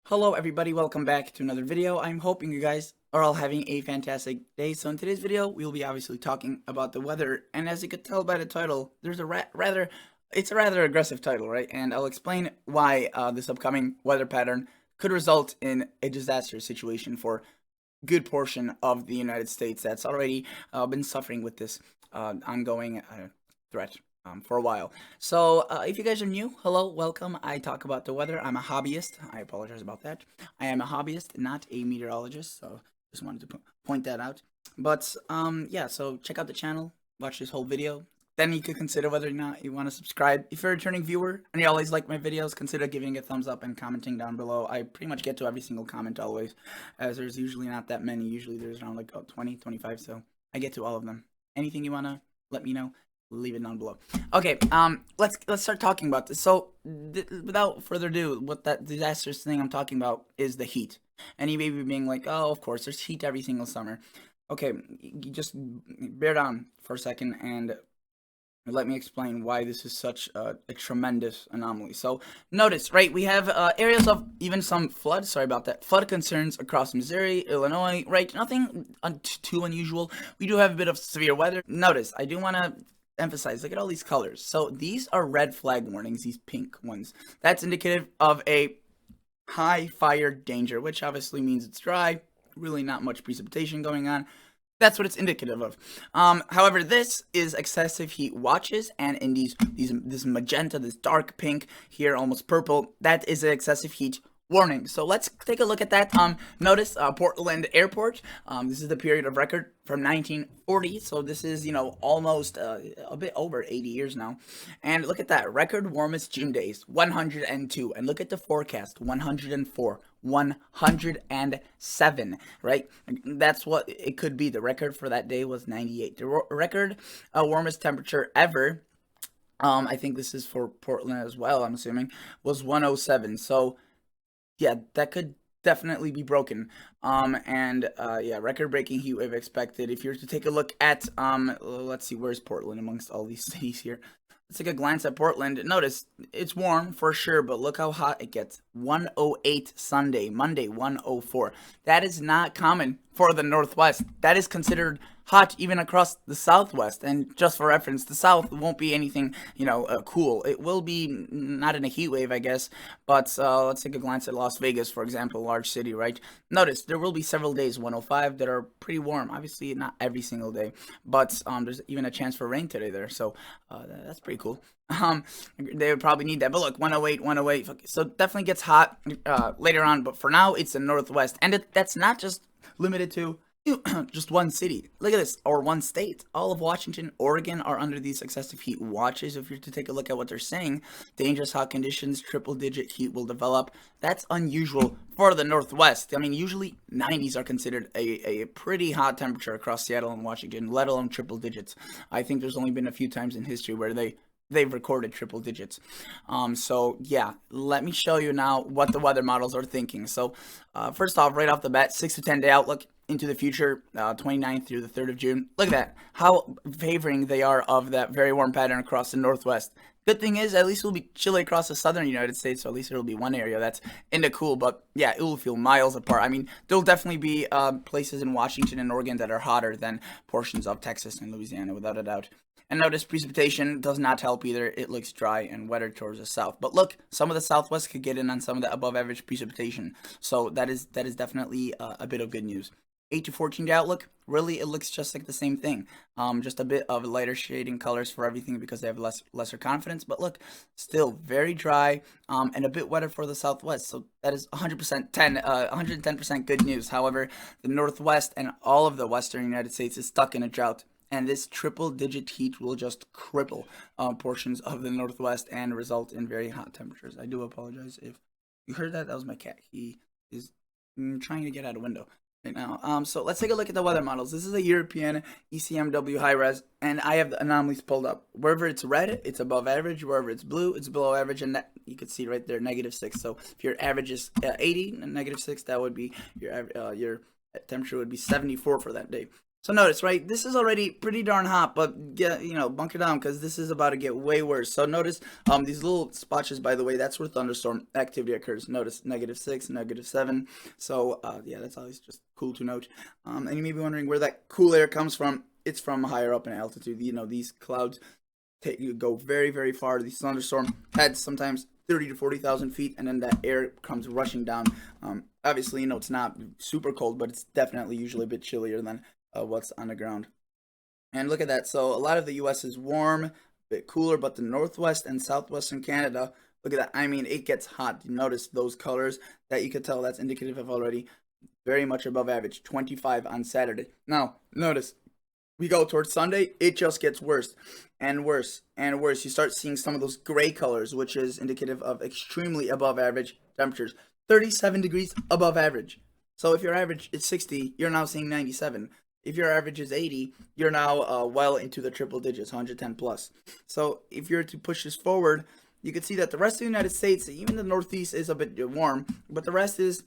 Hello everybody, welcome back to another video. I'm hoping you guys are all having a fantastic day. So in today's video, we'll be obviously talking about the weather, and as you could tell by the title, there's a it's a rather aggressive title, right? And I'll explain why this upcoming weather pattern could result in a disaster situation for a good portion of the United States that's already been suffering with this ongoing threat for a while. So, if you guys are new, hello, welcome. I talk about the weather. I'm a hobbyist. I apologize about that. I am a hobbyist, not a meteorologist. So, just wanted to point that out. But, yeah, so check out the channel, watch this whole video. Then you could consider whether or not you want to subscribe. If you're a returning viewer and you always like my videos, consider giving a thumbs up and commenting down below. I pretty much get to every single comment always, as there's usually not that many. Usually there's around like 20, 25, so I get to all of them. Anything you want to let me know, leave it down below. Okay, let's start talking about this. So, without further ado, what that disastrous thing I'm talking about is the heat. And you may be being like, oh, of course, there's heat every single summer. Okay, you just bear down for a second and let me explain why this is such a tremendous anomaly. So, notice, right, we have areas of even some flood, sorry about that, flood concerns across Missouri, Illinois, right? Nothing too unusual. We do have a bit of severe weather. Notice, I do want to emphasize, look at all these colors. So, these are red flag warnings, these pink ones. That's indicative of a high fire danger, which obviously means it's dry, really not much precipitation going on. That's what it's indicative of. However, this is excessive heat watches, and in this magenta, this dark pink here, almost purple, that is an excessive heat warning. So let's take a look at that. Notice Portland Airport. This is the period of record from 1940. So this is, almost a bit over 80 years now. And look at that. Record warmest June days, 102. And look at the forecast, 104. 107, right? That's what it could be. The record for that day was 98. The record warmest temperature ever, I think this is for Portland as well, I'm assuming, was 107. So, yeah, that could definitely be broken. Yeah, record-breaking heat wave expected. If you were to take a look at, let's see, where's Portland amongst all these cities here? Let's take a glance at Portland. Notice it's warm for sure, but look how hot it gets. 108 Sunday, Monday 104. That is not common for the Northwest. That is considered hot even across the Southwest. And just for reference, the South won't be anything, cool. It will be not in a heat wave, I guess. But let's take a glance at Las Vegas, for example, large city, right? Notice there will be several days 105 that are pretty warm. Obviously, not every single day, but there's even a chance for rain today there. So that's pretty cool. They would probably need that. But look, 108, 108. So it definitely gets hot later on. But for now, it's the Northwest. And that's not just limited to just one city. Look at this, or one state. All of Washington, Oregon are under these excessive heat watches. If you're to take a look at what they're saying, dangerous hot conditions, triple-digit heat will develop. That's unusual for the Northwest. I mean, usually 90s are considered a pretty hot temperature across Seattle and Washington, let alone triple digits. I think there's only been a few times in history where they've recorded triple digits. So yeah, let me show you now what the weather models are thinking. So first off, right off the bat, 6 to 10 day outlook into the future, 29th through the 3rd of June. Look at that, how favoring they are of that very warm pattern across the Northwest. Good thing is, at least it'll be chilly across the southern United States, so at least it'll be one area that's into cool, but yeah, it will feel miles apart. I mean, there'll definitely be places in Washington and Oregon that are hotter than portions of Texas and Louisiana, without a doubt. And notice precipitation does not help either. It looks dry and wetter towards the south. But look, some of the Southwest could get in on some of the above average precipitation. So that is definitely a bit of good news. 8 to 14 day outlook, really it looks just like the same thing. Just a bit of lighter shading colors for everything because they have lesser confidence. But look, still very dry and a bit wetter for the Southwest. So that is 110% good news. However, the Northwest and all of the Western United States is stuck in a drought. And this triple-digit heat will just cripple portions of the Northwest and result in very hot temperatures. I do apologize if you heard that. That was my cat. He is trying to get out a window right now. So let's take a look at the weather models. This is a European ECMW high-res, and I have the anomalies pulled up. Wherever it's red, it's above average. Wherever it's blue, it's below average, and that, you can see right there, -6. So if your average is 80 and -6, that would be your temperature would be 74 for that day. So notice, right, this is already pretty darn hot, but get, bunker down because this is about to get way worse. So notice these little spotches, by the way, that's where thunderstorm activity occurs. Notice -6, -7. So yeah, that's always just cool to note. And you may be wondering where that cool air comes from. It's from higher up in altitude. These clouds go very, very far. These thunderstorm heads sometimes 30 to 40,000 feet, and then that air comes rushing down. Obviously, it's not super cold, but it's definitely usually a bit chillier than what's on the ground. And look at that. So a lot of the U.S. is warm, a bit cooler, but the northwest and southwestern Canada, look at that. I mean, it gets hot. You notice those colors that you could tell that's indicative of already very much above average, 25 on Saturday. Now, notice we go towards Sunday, it just gets worse and worse and worse. You start seeing some of those gray colors, which is indicative of extremely above average temperatures. 37 degrees above average. So if your average is 60, you're now seeing 97. If your average is 80, you're now well into the triple digits, 110 plus. So if you're to push this forward, you can see that the rest of the United States, even the Northeast, is a bit warm, but the rest is,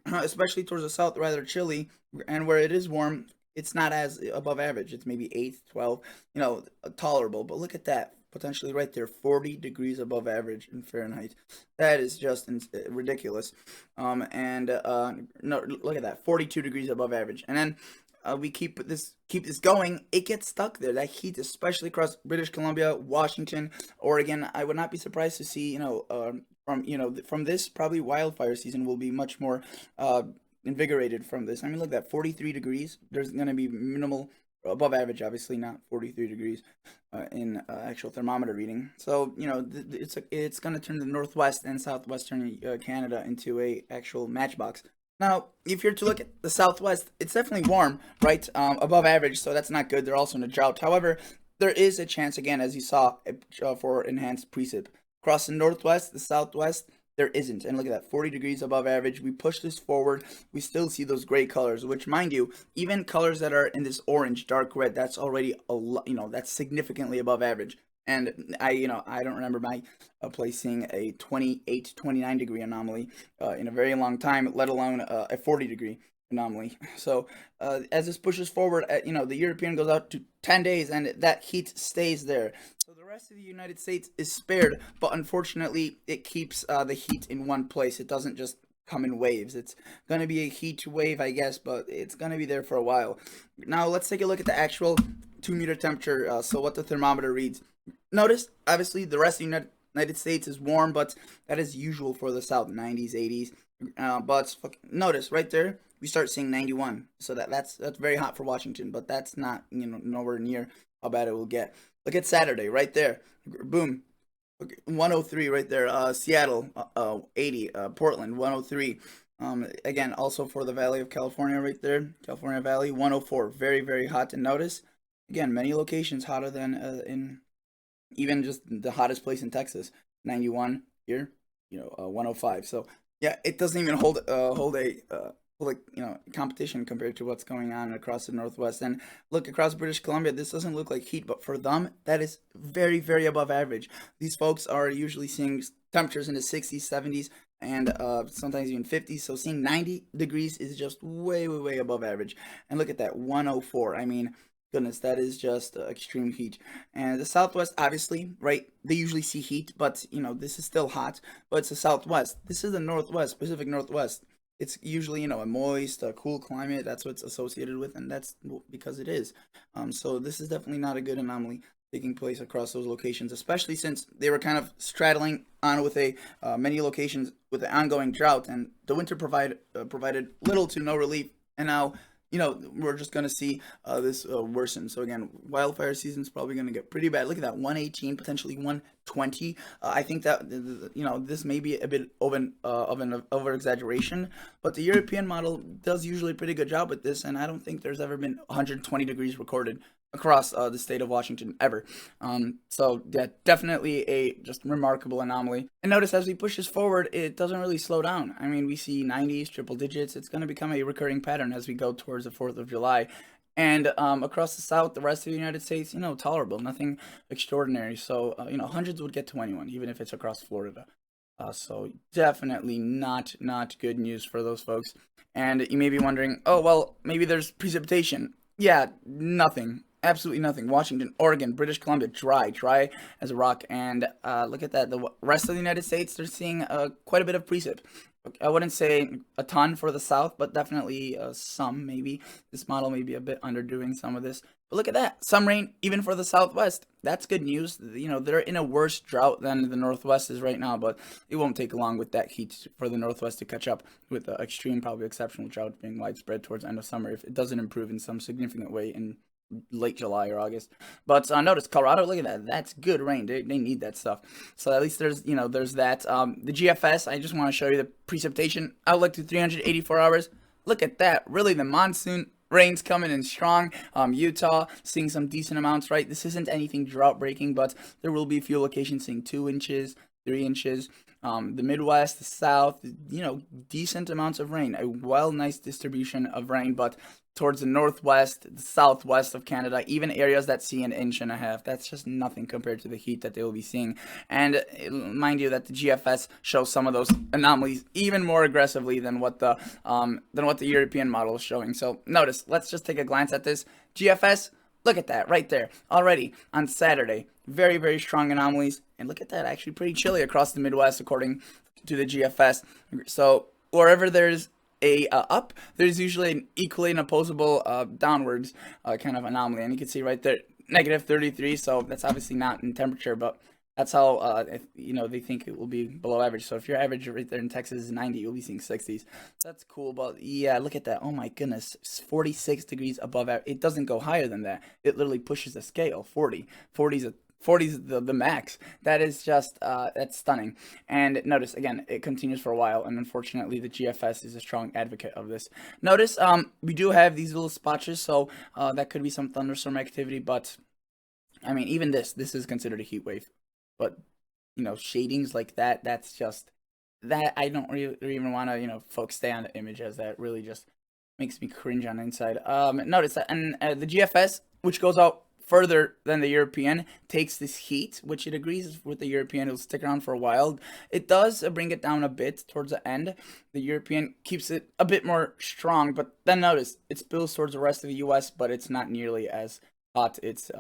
especially towards the south, rather chilly. And where it is warm, it's not as above average. It's maybe 8, 12, tolerable. But look at that. Potentially right there, 40 degrees above average in Fahrenheit. That is just ridiculous. No, look at that, 42 degrees above average. And then we keep this going, it gets stuck there. That heat, especially across British Columbia, Washington, Oregon. I would not be surprised to see, from this, probably wildfire season will be much more invigorated from this. I mean, look at that, 43 degrees. There's going to be minimal above average, obviously not 43 degrees in actual thermometer reading. So it's going to turn the northwest and southwestern Canada into a actual matchbox. Now, if you're to look at the southwest, it's definitely warm, right? Above average, so that's not good. They're also in a drought. However, there is a chance, again, as you saw, for enhanced precip. Across the northwest, the southwest, there isn't. And look at that, 40 degrees above average. We push this forward. We still see those gray colors, which, mind you, even colors that are in this orange, dark red, that's already a lot, that's significantly above average. And I don't remember my place seeing a 28 to 29 degree anomaly in a very long time, let alone a 40 degree anomaly. So as this pushes forward, the European goes out to 10 days, and that heat stays there. So the rest of the United States is spared, but unfortunately, it keeps the heat in one place. It doesn't just come in waves. It's going to be a heat wave, I guess, but it's going to be there for a while. Now, let's take a look at the actual 2-meter temperature, so what the thermometer reads. Notice, obviously, the rest of the United States is warm, but that is usual for the South, 90s, 80s. But notice, right there, we start seeing 91. So that's very hot for Washington, but that's not, nowhere near how bad it will get. Look at Saturday, right there. Boom. 103 right there. Seattle, 80. Portland, 103. Again, also for the Valley of California right there. California Valley, 104. Very, very hot. And notice, again, many locations hotter than in even just the hottest place in Texas, 91 here, 105. So yeah, it doesn't even hold competition compared to what's going on across the Northwest. And look, across British Columbia, this doesn't look like heat, but for them, that is very, very above average. These folks are usually seeing temperatures in the 60s, 70s, and sometimes even 50s. So seeing 90 degrees is just way, way, way above average. And look at that, 104. I mean, goodness, that is just extreme heat. And the Southwest, obviously, right, they usually see heat, but this is still hot, but it's the Southwest. This is the Northwest, Pacific Northwest. It's usually, a moist, cool climate. That's what it's associated with, and that's because it is. So this is definitely not a good anomaly taking place across those locations, especially since they were kind of straddling on with many locations with the ongoing drought, and the winter provided little to no relief, and now we're just going to see this worsen. So again, wildfire season is probably going to get pretty bad. Look at that, 118, potentially 120. I think that, this may be a bit of an over-exaggeration, but the European model does usually a pretty good job with this, and I don't think there's ever been 120 degrees recorded across the state of Washington ever. So yeah, definitely a just remarkable anomaly. And notice as we push this forward, it doesn't really slow down. I mean, we see 90s, triple digits. It's going to become a recurring pattern as we go towards the 4th of July. And across the South, the rest of the United States, tolerable, nothing extraordinary. So, hundreds would get to anyone, even if it's across Florida. So definitely not good news for those folks. And you may be wondering, oh, well, maybe there's precipitation. Yeah, nothing. Absolutely nothing. Washington, Oregon, British Columbia, dry as a rock. And look at that. The rest of the United States, they're seeing quite a bit of precip. I wouldn't say a ton for the South, but definitely some, maybe. This model may be a bit underdoing some of this. But look at that. Some rain even for the Southwest. That's good news. You know, they're in a worse drought than the Northwest is right now, but it won't take long with that heat for the Northwest to catch up with the extreme, probably exceptional drought being widespread towards the end of summer if it doesn't improve in some significant way in late July or August. But notice Colorado, look at that. That's good rain. They need that stuff. So at least there's, there's that. The GFS, I just want to show you the precipitation outlook to 384 hours. Look at that. Really, the monsoon rain's coming in strong. Utah seeing some decent amounts, right? This isn't anything drought breaking, but there will be a few locations seeing 2 inches, 3 inches. The Midwest, the South, decent amounts of rain. A nice distribution of rain, but towards the Northwest, the Southwest of Canada, even areas that see an inch and a half. That's just nothing compared to the heat that they will be seeing. And mind you that the GFS shows some of those anomalies even more aggressively than what the European model is showing. So notice, let's just take a glance at this. GFS, look at that right there already on Saturday. Very, very strong anomalies. And look at that, actually pretty chilly across the Midwest according to the GFS. So wherever there's a up, there's usually an equally and opposable downwards kind of anomaly. And you can see right there, negative 33. So that's obviously not in temperature, but that's how they think it will be below average. So if your average right there in Texas is 90, you'll be seeing 60s. That's cool. But yeah, look at that. Oh my goodness, 46 degrees above average. It doesn't go higher than that. It literally pushes the scale. 40's the max. That is just that's stunning. And notice again, it continues for a while, and unfortunately, the GFS is a strong advocate of this. Notice we do have these little spotches, so that could be some thunderstorm activity. But I mean, even this is considered a heat wave. But shadings like that, that's just that I don't really even want to folks stay on the image, as that really just makes me cringe on the inside. Notice that, and the GFS, which goes out further than the European, takes this heat, which it agrees with the European. It'll stick around for a while. It does bring it down a bit towards the end. The European keeps it a bit more strong, but then notice it spills towards the rest of the U.S., but it's not nearly as hot. It's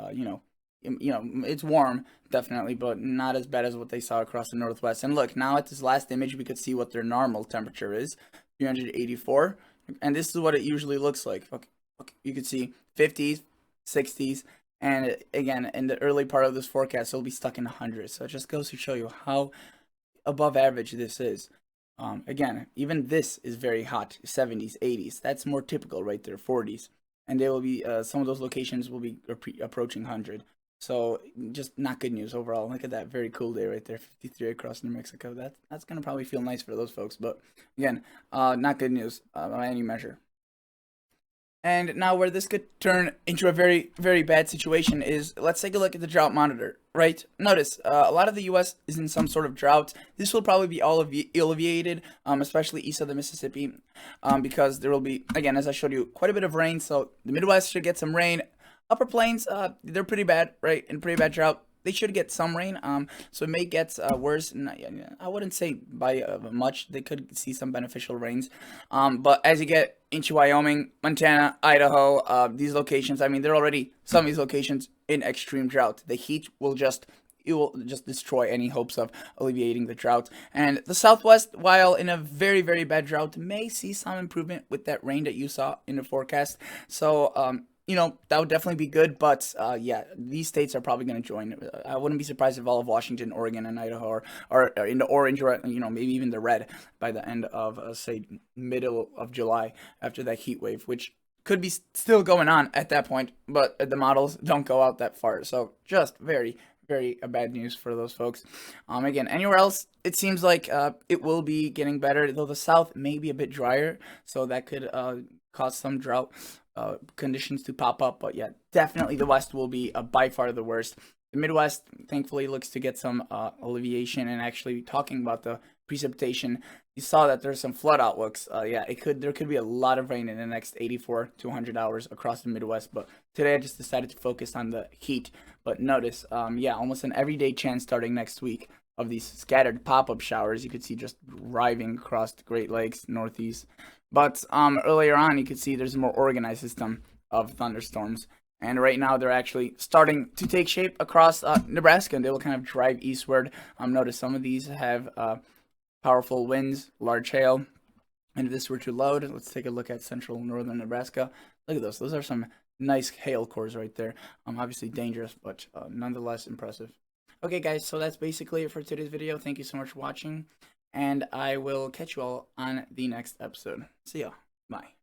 it's warm definitely, but not as bad as what they saw across the Northwest. And look, now at this last image, we could see what their normal temperature is, 384, and this is what it usually looks like. Okay, you can see 50s, 60s. And again, in the early part of this forecast, it'll be stuck in the hundreds. So it just goes to show you how above average this is. Again, even this is very hot, 70s, 80s. That's more typical right there, 40s. And they will be, some of those locations will be approaching 100. So just not good news overall. Look at that, very cool day right there, 53 across New Mexico. That's going to probably feel nice for those folks. But again, not good news by any measure. And now where this could turn into a very, very bad situation is, let's take a look at the drought monitor, right? Notice, a lot of the U.S. is in some sort of drought. This will probably be all alleviated, especially east of the Mississippi, because there will be, again, as I showed you, quite a bit of rain. So the Midwest should get some rain. Upper Plains, they're pretty bad, right? In pretty bad drought. They should get some rain, so it may get worse. I wouldn't say by much. They could see some beneficial rains, but as you get into Wyoming, Montana, Idaho, these locations, I mean, they're already, some of these locations, in extreme drought. The heat will just destroy any hopes of alleviating the drought. And the Southwest, while in a very, very bad drought, may see some improvement with that rain that you saw in the forecast. So, that would definitely be good, but yeah, these states are probably going to join. I wouldn't be surprised if all of Washington, Oregon, and Idaho are in the orange, or maybe even the red by the end of, say, middle of July after that heat wave, which could be still going on at that point, but the models don't go out that far. So just very, very bad news for those folks. Again, anywhere else, it seems like it will be getting better, though the South may be a bit drier, so that could cause some drought conditions to pop up. But yeah, definitely the West will be by far the worst. The Midwest, thankfully, looks to get some alleviation. And actually, talking about the precipitation, you saw that there's some flood outlooks. Yeah, there could be a lot of rain in the next 84 to 100 hours across the Midwest. But today I just decided to focus on the heat. But notice, yeah, almost an everyday chance starting next week of these scattered pop-up showers. You could see just driving across the Great Lakes, Northeast. But earlier on, you could see there's a more organized system of thunderstorms. And right now they're actually starting to take shape across Nebraska, and they will kind of drive eastward. Notice some of these have powerful winds, large hail. And if this were to load, let's take a look at central northern Nebraska. Look at those. Those are some nice hail cores right there. Obviously dangerous, but nonetheless impressive. Okay, guys, so that's basically it for today's video. Thank you so much for watching, and I will catch you all on the next episode. See ya. Bye.